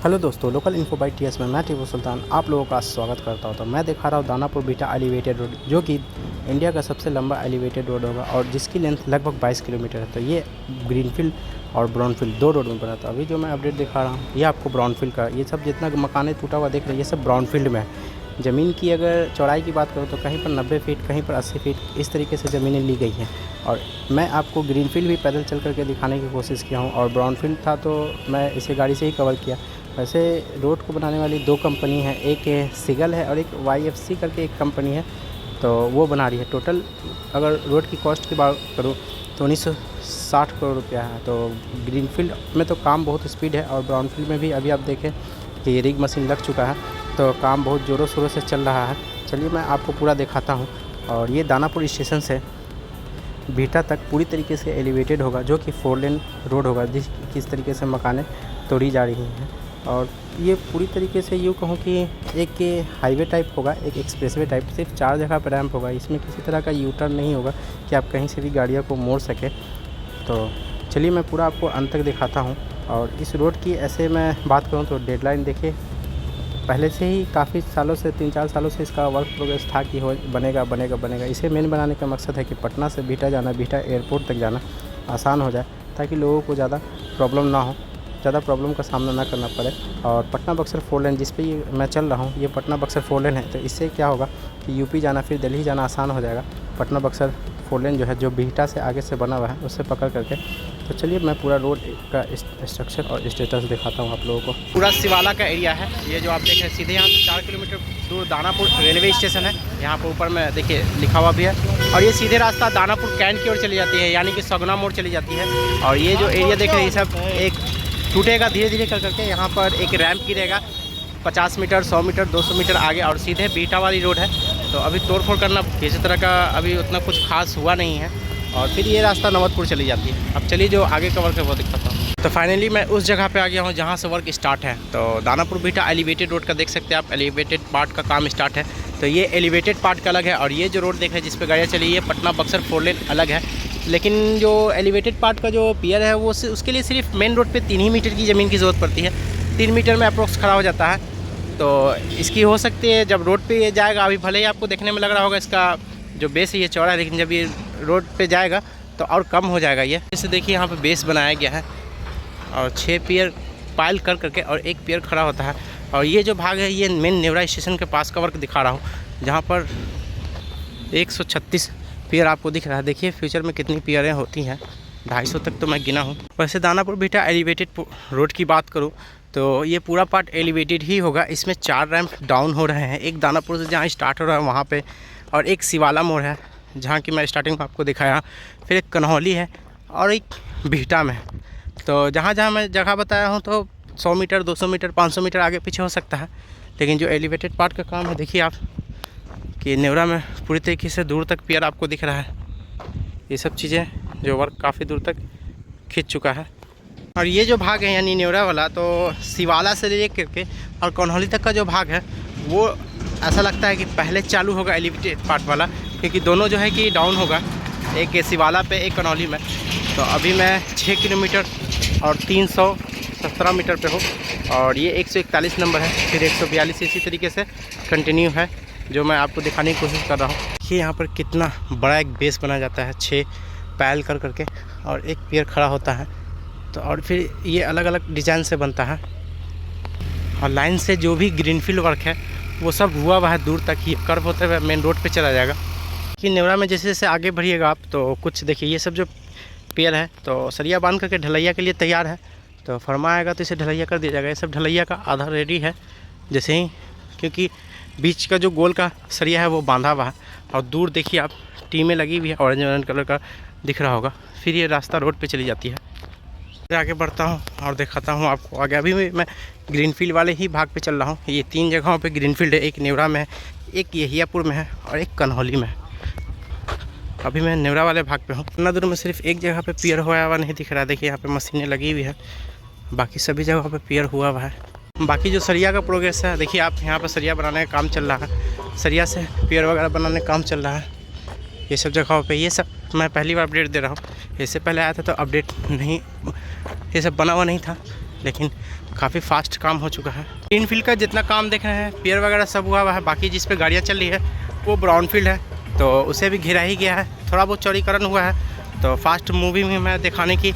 Hello दोस्तों, local info bye TS में मैं टीपू सुल्तान आप लोगों का स्वागत करता हूं। तो मैं दिखा रहा हूं दानापुर बीटा एलिवेटेड रोड, जो कि इंडिया का सबसे लंबा एलिवेटेड रोड होगा और जिसकी लेंथ लगभग 22 किलोमीटर है। तो ये ग्रीनफील्ड और ब्राउनफील्ड दो रोड में बना था। अभी जो मैं अपडेट दिखा रहा हूँ ये आपको ब्राउनफील्ड का, ये सब जितना मकान टूटा हुआ देख रहे हैं ये सब ब्राउनफील्ड में है। ज़मीन की अगर चौड़ाई की बात करूँ तो कहीं पर 90 फीट, कहीं पर 80 फीट इस तरीके से ज़मीनें ली गई हैं। और मैं आपको ग्रीनफील्ड भी पैदल चल करके दिखाने की कोशिश किया हूँ, और ब्राउनफील्ड था तो मैं इसे गाड़ी से ही कवर किया। वैसे रोड को बनाने वाली दो कंपनी है, एक सिगल है और एक YFC करके एक कंपनी है, तो वो बना रही है। टोटल अगर रोड की कॉस्ट की बात करूँ तो 1960 करोड़ रुपया है। तो ग्रीनफील्ड में तो काम बहुत स्पीड है, और ब्राउनफील्ड में भी अभी आप देखें कि रिग मशीन लग चुका है, तो काम बहुत ज़ोरों शोरों से चल रहा है। चलिए मैं आपको पूरा दिखाता हूँ। और ये दानापुर स्टेशन से बीटा तक पूरी तरीके से एलिवेटेड होगा, जो कि 4 लेन रोड होगा, किस तरीके से मकानें तोड़ी जा रही हैं। और ये पूरी तरीके से यूँ कहूँ कि एक हाईवे टाइप होगा, एक एक्सप्रेसवे टाइप। सिर्फ 4 जगह पर रैंप होगा, इसमें किसी तरह का यू टर्न नहीं होगा कि आप कहीं से भी गाड़ियों को मोड़ सके। तो चलिए मैं पूरा आपको अंत तक दिखाता हूँ। और इस रोड की ऐसे मैं बात करूँ तो डेडलाइन देखिए, पहले से ही काफ़ी सालों से 3-4 सालों से इसका वर्क प्रोग्रेस था कि हो बनेगा। इसे मेन बनाने का मकसद है कि पटना से बीटा जाना, बीटा एयरपोर्ट तक जाना आसान हो जाए, ताकि लोगों को ज़्यादा प्रॉब्लम ना हो, ज़्यादा प्रॉब्लम का सामना ना करना पड़े। और पटना बक्सर 4 लेन जिस पे ये मैं चल रहा हूँ, ये पटना बक्सर 4 लेन है। तो इससे क्या होगा कि यूपी जाना फिर दिल्ली जाना आसान हो जाएगा। पटना बक्सर 4 लेन जो है, जो बीटा से आगे से बना हुआ है, उससे पकड़ करके। तो चलिए मैं पूरा रोड का स्ट्रक्चर और स्टेटस दिखाता हूँ आप लोगों को। पूरा शिवाला का एरिया है ये जो आप देख रहे हैं। सीधे यहाँ से 4 किलोमीटर दूर दानापुर रेलवे स्टेशन है। यहाँ पर ऊपर में देखिए लिखा हुआ भी है। और ये सीधे रास्ता दानापुर कैंट की ओर चली जाती है, यानी कि सगुना मोड़ चली जाती है। और ये जो एरिया देख रहे हैं, ये सब एक टूटेगा धीरे धीरे कर करके। यहाँ पर एक रैंप गिरेगा 50 मीटर, 100 मीटर, 200 मीटर आगे, और सीधे बीटा वाली रोड है। तो अभी तोड़ फोड़ करना किसी तरह का अभी उतना कुछ खास हुआ नहीं है। और फिर ये रास्ता नवतपुर चली जाती है। अब चलिए जो आगे का वर्क है वो दिखाता हूँ। तो फाइनली मैं उस जगह पे आ गया हूँ जहाँ से वर्क स्टार्ट है। तो दानापुर बीटा एलिवेटेड रोड का देख सकते हैं आप, एलिवेटेड पार्ट का काम स्टार्ट है। तो ये एलिवेटेड पार्ट का अलग है, और ये जो रोड देख रहे हैं जिस पर गाड़ियाँ चली, ये पटना बक्सर 4 लेन अलग है। लेकिन जो एलिवेटेड पार्ट का जो पियर है वो उसके लिए सिर्फ मेन रोड पे 3 ही मीटर की ज़मीन की ज़रूरत पड़ती है। 3 मीटर में अप्रोक्स खड़ा हो जाता है। तो इसकी हो सकती है जब रोड पे ये जाएगा, अभी भले ही आपको देखने में लग रहा होगा इसका जो बेस है ये चौड़ा है, लेकिन जब ये रोड पे जाएगा तो और कम हो जाएगा ये। जैसे देखिए यहाँ पे बेस बनाया गया है, और 6 पियर पाइल कर करके और 1 पियर खड़ा होता है। और ये जो भाग है ये मेन नेवरा स्टेशन के पास का वर्क दिखा रहा हूँ, जहाँ पर 136 पियर आपको दिख रहा है। देखिए फ्यूचर में कितनी पियरें होती हैं, 250 तक तो मैं गिना हूँ। वैसे दानापुर बीटा एलिवेटेड रोड की बात करूँ तो ये पूरा पार्ट एलिवेटेड ही होगा। इसमें 4 रैंप डाउन हो रहे हैं, एक दानापुर से जहाँ स्टार्ट हो रहा है वहाँ पे, और एक शिवाला मोड़ है जहाँ की मैं स्टार्टिंग में आपको दिखाया, फिर एक कन्हौली है, और एक बीटा में। तो जहाँ जहाँ मैं जगह बताया हूँ तो 100 मीटर, 200 मीटर, 500 मीटर आगे पीछे हो सकता है। लेकिन जो एलिवेटेड पार्ट का काम है देखिए आप कि नेवरा में पूरी तरीके से दूर तक पियर आपको दिख रहा है। ये सब चीज़ें जो वर्क काफ़ी दूर तक खींच चुका है। और ये जो भाग है यानी नेवरा वाला, तो शिवाला से ले करके और कन्हौली तक का जो भाग है वो ऐसा लगता है कि पहले चालू होगा एलिवेटेड पार्ट वाला, क्योंकि दोनों जो है कि डाउन होगा, एक शिवाला पे एक कन्हौली में। तो अभी मैं 6 किलोमीटर और 317 मीटर पे हूँ, और ये 141 नंबर है, फिर 142 इसी तरीके से कंटिन्यू है, जो मैं आपको दिखाने की कोशिश कर रहा हूँ। कि यहाँ पर कितना बड़ा एक बेस बना जाता है 6 पैल कर करके, और 1 पियर खड़ा होता है। तो और फिर ये अलग अलग डिज़ाइन से बनता है, और लाइन से जो भी ग्रीनफील्ड वर्क है वो सब हुआ है दूर तक ही, कर्व होते हुए मेन रोड पे चला जाएगा। कि नेवरा में जैसे जैसे आगे बढ़िएगा आप तो कुछ देखिए ये सब जो पियर है तो सरिया बांध करके ढलैया के लिए तैयार है। तो फरमा आएगा तो इसे ढलैया कर दिया जाएगा। ये सब ढलैया का आधा रेडी है जैसे ही, क्योंकि बीच का जो गोल का सरिया है वो बांधा हुआ है। और दूर देखिए आप टीमें लगी हुई है, ऑरेंज कलर का दिख रहा होगा। फिर ये रास्ता रोड पे चली जाती है। आगे बढ़ता हूँ और दिखाता हूँ आपको आगे। अभी मैं ग्रीनफील्ड वाले ही भाग पे चल रहा हूँ। ये 3 जगहों पे ग्रीनफील्ड है, एक नेवरा में है, एक यहियापुर में है, और एक कन्हौली में है। अभी मैं नेवरा वाले भाग पे हूँ। इतना दूर में सिर्फ एक जगह पे पियर हुआ हुआ नहीं दिख रहा है। देखिए यहाँ पे मशीनें लगी हुई है, बाकी सभी जगहों पे पियर हुआ हुआ है। बाकी जो सरिया का प्रोग्रेस है देखिए आप, यहाँ पर सरिया बनाने का काम चल रहा है, सरिया से पियर वगैरह बनाने का काम चल रहा है ये सब जगहों पे। ये सब मैं पहली बार अपडेट दे रहा हूँ, इससे पहले आया था तो अपडेट नहीं, ये सब बना हुआ नहीं था। लेकिन काफ़ी फास्ट काम हो चुका है। ग्रीन फील्ड का जितना काम देख रहे हैं, पियर वगैरह सब हुआ हुआ है। बाकी जिस पे गाड़ियाँ चल रही है वो ब्राउन फील्ड है, तो उसे भी घिरा ही गया है। थोड़ा बहुत चौड़ीकरण हुआ है, तो फास्ट मूवी में मैं दिखाने की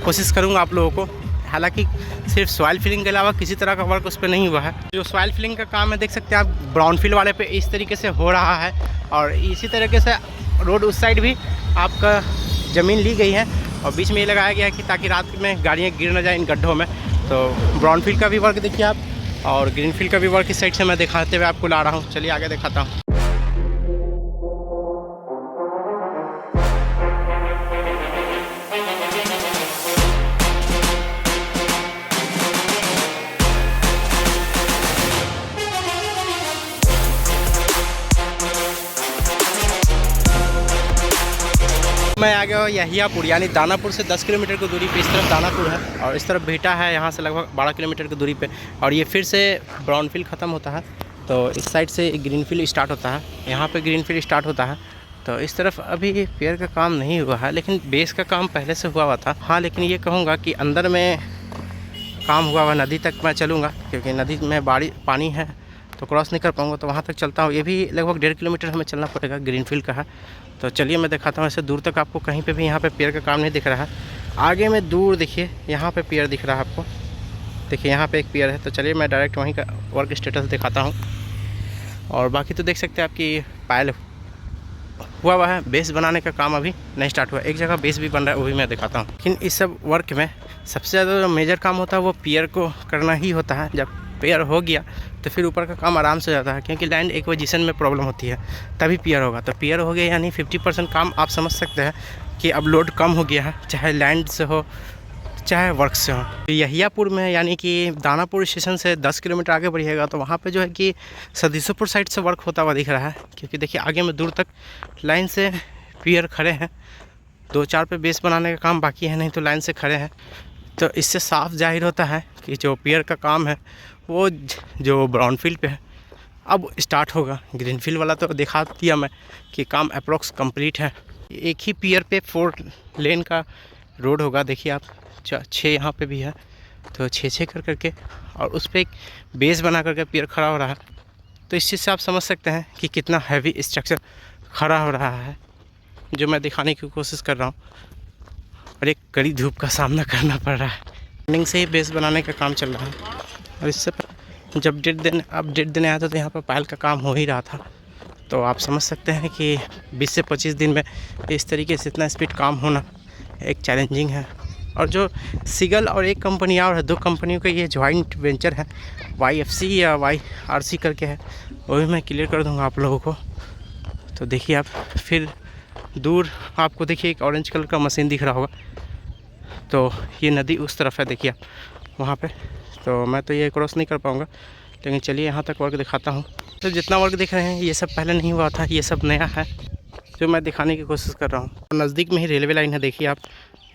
कोशिश करूँगा आप लोगों को। हालांकि सिर्फ सॉइल फिलिंग के अलावा किसी तरह का वर्क उस पर नहीं हुआ है। जो सॉइल फिलिंग का काम है देख सकते हैं आप, ब्राउन फील्ड वाले पे इस तरीके से हो रहा है, और इसी तरीके से रोड उस साइड भी आपका ज़मीन ली गई है और बीच में ये लगाया गया है कि ताकि रात में गाड़ियाँ गिर न जाए इन गड्ढों में। तो ब्राउन फील्ड का भी वर्क देखिए आप, और ग्रीन फील्ड का भी वर्क इस साइड से मैं दिखाते हुए आपको ला रहा हूँ। चलिए आगे दिखाता हूँ। मैं आ गया हूँ यहियापुर, यानी दानापुर से 10 किलोमीटर की दूरी पे इस तरफ दानापुर है और इस तरफ बिहटा है, यहाँ से लगभग 12 किलोमीटर की दूरी पे। और ये फिर से ब्राउन फील्ड ख़त्म होता है, तो इस साइड से ग्रीन फील्ड स्टार्ट होता है। यहाँ पे ग्रीन फील्ड स्टार्ट होता है, तो इस तरफ अभी पेड़ का काम नहीं हुआ है, लेकिन बेस का काम पहले से हुआ था। हाँ, लेकिन ये कहूँगा कि अंदर में काम हुआ हुआ। नदी तक मैं चलूँगा क्योंकि नदी में पानी है तो क्रॉस नहीं कर पाऊँगा, तो वहाँ तक चलता हूँ। ये भी लगभग 1.5 किलोमीटर हमें चलना पड़ेगा, ग्रीन फील्ड का है। तो चलिए मैं दिखाता हूँ। ऐसे दूर तक आपको कहीं पे भी यहाँ पे पेड़ का काम नहीं दिख रहा है। आगे में दूर देखिए, यहाँ पे पेड़ दिख रहा है आपको, देखिए यहाँ पे एक पेड़ है। तो चलिए मैं डायरेक्ट वहीं का वर्क स्टेटस दिखाता हूँ। और बाकी तो देख सकते हैं आपकी पायल हुआ है। बेस बनाने का काम अभी नहीं स्टार्ट हुआ, एक जगह बेस भी बन रहा है, वो भी मैं दिखाता हूँ। लेकिन इस सब वर्क में सबसे ज़्यादा जो मेजर काम होता है वो पियर को करना ही होता है। जब पियर हो गया तो फिर ऊपर का काम आराम से हो जाता है, क्योंकि लैंड एक्विजिशन में प्रॉब्लम होती है तभी पियर होगा। तो पियर हो गया यानी 50% काम आप समझ सकते हैं कि अब लोड कम हो गया है, चाहे लैंड से हो चाहे वर्क से हो। यहियापुर में यानी कि दानापुर स्टेशन से 10 किलोमीटर आगे बढ़िएगा तो वहाँ पे जो है कि सदीसोपुर साइड से वर्क होता हुआ दिख रहा है, क्योंकि देखिए आगे में दूर तक लाइन से पियर खड़े हैं। 2-4 पे बेस बनाने का काम बाकी है, नहीं तो लाइन से खड़े हैं। तो इससे साफ जाहिर होता है कि जो पियर का काम है वो जो ब्राउन फील्ड पे है अब स्टार्ट होगा। ग्रीन फील्ड वाला तो दिखा दिया मैं कि काम अप्रोक्स कंप्लीट है। एक ही पियर पे 4 लेन का रोड होगा। देखिए आप 6 यहाँ पे भी है, तो 6 कर करके, और उस पर एक बेस बना करके पियर खड़ा हो रहा है। तो इस चीज़ से आप समझ सकते हैं कि कितना हैवी स्ट्रक्चर खड़ा हो रहा है, जो मैं दिखाने की कोशिश कर रहा हूँ। और एक कड़ी धूप का सामना करना पड़ रहा है। मॉर्निंग से ही बेस बनाने का काम चल रहा है। और इससे जब अपडेट देने आया था तो यहाँ पर पायल का काम हो ही रहा था। तो आप समझ सकते हैं कि 20 से 25 दिन में इस तरीके से इतना स्पीड काम होना एक चैलेंजिंग है। और जो सिगल और एक कंपनी और है, 2 कंपनियों का ये जॉइंट वेंचर है, YFC या YRC करके है, वो भी मैं क्लियर कर दूँगा आप लोगों को। तो देखिए आप फिर दूर आपको देखिए एक ऑरेंज कलर का मशीन दिख रहा होगा, तो ये नदी उस तरफ है, देखिए आप वहाँ पे। तो मैं तो ये क्रॉस नहीं कर पाऊँगा, लेकिन चलिए यहाँ तक वर्क दिखाता हूँ। तो जितना वर्क दिख रहे हैं ये सब पहले नहीं हुआ था, ये सब नया है जो मैं दिखाने की कोशिश कर रहा हूँ। नज़दीक में ही रेलवे लाइन है, देखिए आप,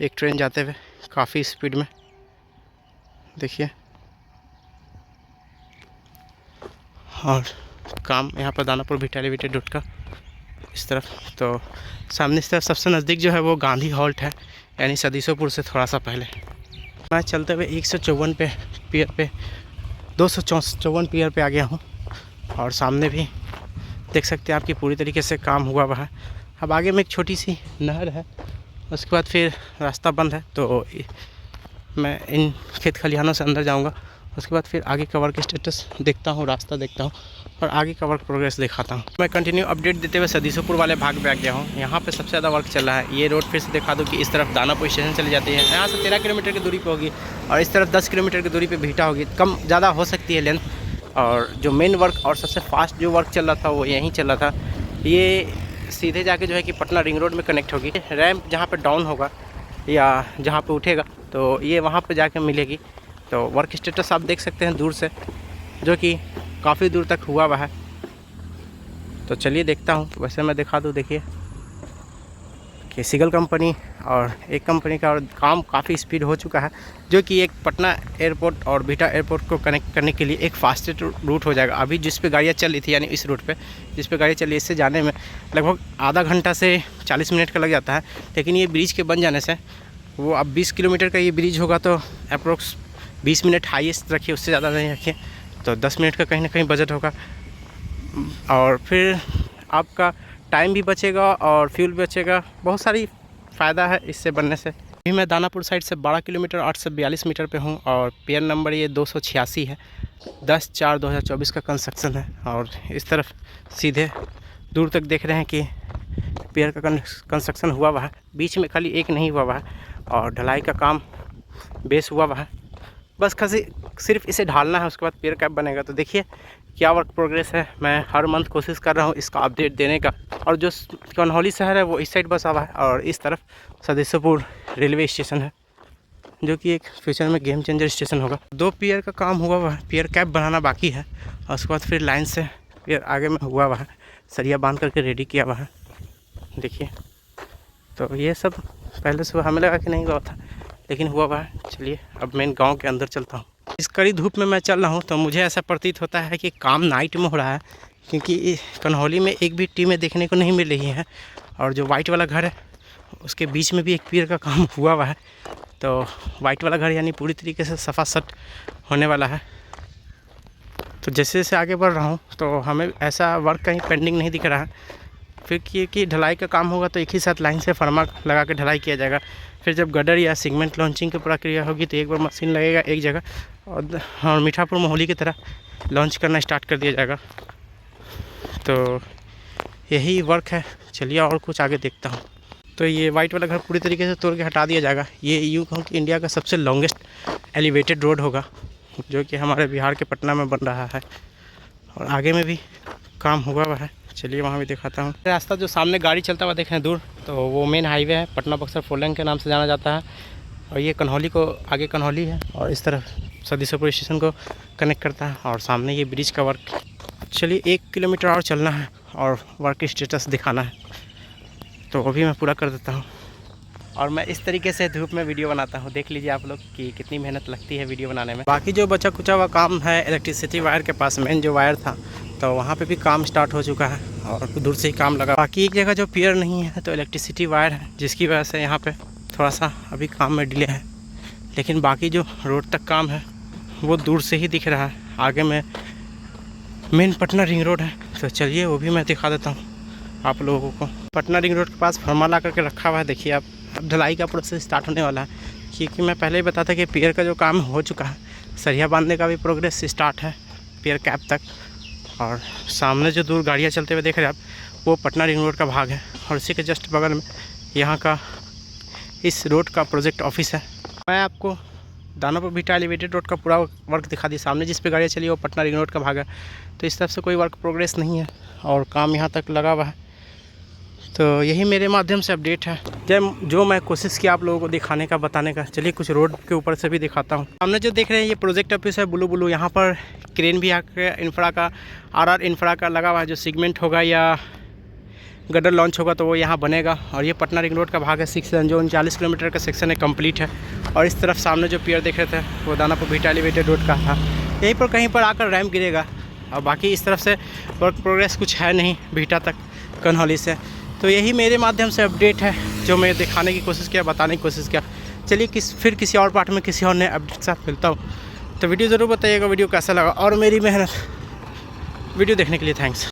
एक ट्रेन जाते हुए काफ़ी स्पीड में, देखिए। और काम यहाँ पर दानापुर बिहटा एलिवेटेड रोड का इस तरफ। तो सामने इस तरफ सबसे नज़दीक जो है वो गांधी हॉल्ट है, यानी सदीसोपुर से थोड़ा सा पहले। मैं चलते हुए 154 पे पियर पे 254 पियर पे आ गया हूँ। और सामने भी देख सकते हैं आपकी पूरी तरीके से काम हुआ हुआ है। अब आगे में एक छोटी सी नहर है, उसके बाद फिर रास्ता बंद है, तो मैं इन खेत खलिहानों से अंदर जाऊंगा। उसके बाद फिर आगे का वर्क स्टेटस देखता हूँ, रास्ता देखता हूँ और आगे का वर्क प्रोग्रेस दिखाता हूँ। मैं कंटिन्यू अपडेट देते हुए सदीसोपुर वाले भाग पे आ गया हूँ। यहाँ पे सबसे ज़्यादा वर्क चल रहा है। ये रोड फिर से दिखा दूँ कि इस तरफ दानापुर स्टेशन चली जाती है, यहाँ से 13 किलोमीटर की दूरी पे होगी, और इस तरफ 10 किलोमीटर की दूरी पे बिहटा होगी। कम ज़्यादा हो सकती है लेंथ। और जो मेन वर्क और सबसे फास्ट जो वर्क चल रहा था वो यहीं चल रहा था। ये सीधे जाके जो है कि पटना रिंग रोड में कनेक्ट होगी। रैम्प जहाँ पर डाउन होगा या जहाँ पर उठेगा तो ये वहाँ पर जाके मिलेगी। तो वर्क स्टेटस आप देख सकते हैं दूर से, जो कि काफ़ी दूर तक हुआ हुआ है। तो चलिए देखता हूँ। वैसे मैं दिखा दूँ, देखिए कि सिगल कंपनी और एक कंपनी का और काम काफ़ी स्पीड हो चुका है, जो कि एक पटना एयरपोर्ट और बिहटा एयरपोर्ट को कनेक्ट करने के लिए एक फास्टेस्ट रूट हो जाएगा। अभी जिस पे गाड़ियाँ चल रही थी, यानी इस रूट पे जिस पे गाड़ी चल रही है, इससे जाने में लगभग आधा घंटा से 40 मिनट का लग जाता है। लेकिन ये ब्रिज के बन जाने से वो अब 20 किलोमीटर का ये ब्रिज होगा, तो अप्रोक्स 20 मिनट हाईएस्ट रखिए, उससे ज़्यादा नहीं रखिए, तो 10 मिनट का कहीं ना कहीं बजट होगा और फिर आपका टाइम भी बचेगा और फ्यूल भी बचेगा। बहुत सारी फ़ायदा है इससे बनने से। अभी मैं दानापुर साइड से 12 किलोमीटर 842 मीटर पे हूँ और पेयर नंबर ये 286 है। 10/4/2024 का कंस्ट्रक्शन है और इस तरफ सीधे दूर तक देख रहे हैं कि पेयर का कंस्ट्रक्शन हुआ हुआ है। बीच में खाली एक नहीं हुआ हुआ है और ढलाई का काम बेस हुआ हुआ है। बस सिर्फ इसे ढालना है, उसके बाद पेयर कैप बनेगा। तो देखिए क्या वर्क प्रोग्रेस है। मैं हर मंथ कोशिश कर रहा हूँ इसका अपडेट देने का। और जो कन्हौली शहर है वो इस साइड बसा हुआ है और इस तरफ सदस्यपुर रेलवे स्टेशन है, जो कि एक फ्यूचर में गेम चेंजर स्टेशन होगा। 2 पियर का काम हुआ हुआ है, पियर कैप बनाना बाकी है और उसके बाद फिर लाइन से पियर आगे में हुआ हुआ है, सरिया बांध करके रेडी किया हुआ है। देखिए तो ये सब पहले से हमें लगा कि नहीं हुआ था, लेकिन हुआ हुआ है। चलिए अब मैं गांव के अंदर चलता हूँ। इस कड़ी धूप में मैं चल रहा हूँ तो मुझे ऐसा प्रतीत होता है कि काम नाइट में हो रहा है, क्योंकि कन्हौली में एक भी टीमें देखने को नहीं मिल रही हैं। और जो वाइट वाला घर है उसके बीच में भी एक पियर का काम हुआ हुआ है, तो वाइट वाला घर यानी पूरी तरीके से सफासट होने वाला है। तो जैसे जैसे आगे बढ़ रहा हूँ तो हमें ऐसा वर्क कहीं पेंडिंग नहीं दिख रहा है। फिर कि ढलाई का काम होगा तो एक ही साथ लाइन से फर्मा लगा के ढलाई किया जाएगा। फिर जब गडर या सेगमेंट लॉन्चिंग की प्रक्रिया होगी तो एक बार मशीन लगेगा एक जगह और मीठापुर मोहाली की तरह लॉन्च करना स्टार्ट कर दिया जाएगा। तो यही वर्क है। चलिए और कुछ आगे देखता हूँ। तो ये वाइट वाला घर पूरी तरीके से तोड़ के हटा दिया जाएगा। ये यूँ कहूँ कि इंडिया का सबसे लॉन्गेस्ट एलिवेटेड रोड होगा, जो कि हमारे बिहार के पटना में बन रहा है और आगे में भी काम हुआ हुआ है। चलिए वहाँ भी दिखाता हूँ। रास्ता जो सामने गाड़ी चलता हुआ देख रहे हैं दूर, तो वो मेन हाईवे है, पटना बक्सर 4 लेन के नाम से जाना जाता है। और ये कन्हौली को आगे कन्हौली है और इस तरफ सदस्यपुर स्टेशन को कनेक्ट करता है और सामने ये ब्रिज का वर्क। चलिए 1 किलोमीटर और चलना है और वर्क स्टेटस दिखाना है, तो वो भी मैं पूरा कर देता हूँ। और मैं इस तरीके से धूप में वीडियो बनाता हूँ। देख लीजिए आप लोग कि कितनी मेहनत लगती है वीडियो बनाने में। बाकी जो बचा कुचा हुआ काम है इलेक्ट्रिसिटी वायर के पास, मेन जो वायर था, तो वहाँ पे भी काम स्टार्ट हो चुका है और दूर से ही काम लगा। बाकी एक जगह जो पियर नहीं है तो इलेक्ट्रिसिटी वायर है, जिसकी वजह से यहाँ पे थोड़ा सा अभी काम में डिले है। लेकिन बाकी जो रोड तक काम है वो दूर से ही दिख रहा है। आगे में मेन पटना रिंग रोड है, तो चलिए वो भी मैं दिखा देता हूँ आप लोगों को। पटना रिंग रोड के पास फर्मा ला करके रखा हुआ है। देखिए अब ढलाई का प्रोसेस स्टार्ट होने वाला है, क्योंकि मैं पहले ही बताया था कि पियर का जो काम हो चुका है, सरिया बांधने का भी प्रोग्रेस स्टार्ट है पियर कैप तक। और सामने जो दूर गाड़ियाँ चलते हुए देख रहे हैं आप, वो पटना रिंग रोड का भाग है और इसी के जस्ट बगल में यहाँ का इस रोड का प्रोजेक्ट ऑफिस है। मैं आपको दानापुर बिहटा एलिवेटेड रोड का पूरा वर्क दिखा दी। सामने जिस पे गाड़ियाँ चली वो पटना रिंग रोड का भाग है, तो इस तरफ से कोई वर्क प्रोग्रेस नहीं है और काम यहाँ तक लगा हुआ है। तो यही मेरे माध्यम से अपडेट है, जो मैं कोशिश किया आप लोगों को दिखाने का, बताने का। चलिए कुछ रोड के ऊपर से भी दिखाता हूँ। सामने जो देख रहे हैं ये प्रोजेक्ट ऑफिस है ब्लू। यहाँ पर क्रेन भी आकर इंफ्रा का आर इंफ्रा का लगा हुआ है। जो सेगमेंट होगा या गडर लॉन्च होगा तो वो यहाँ बनेगा। और ये पटना रिंग रोड का भाग है 6 लेन, जो 39 किलोमीटर का सेक्शन है, कंप्लीट है। और इस तरफ सामने जो पियर देख रहे थे वो दानापुर बिहटा एलिवेटेड रोड का था। यहीं पर कहीं पर आकर रैम्प गिरेगा और बाकी इस तरफ से वर्क प्रोग्रेस कुछ है नहीं बिहटा तक कन्हौली से। तो यही मेरे माध्यम से अपडेट है, जो मैं दिखाने की कोशिश किया, बताने की कोशिश किया। चलिए फिर किसी और पार्ट में किसी और नए अपडेट के साथ मिलता हूँ। तो वीडियो ज़रूर बताइएगा वीडियो कैसा लगा, और मेरी मेहनत वीडियो देखने के लिए थैंक्स।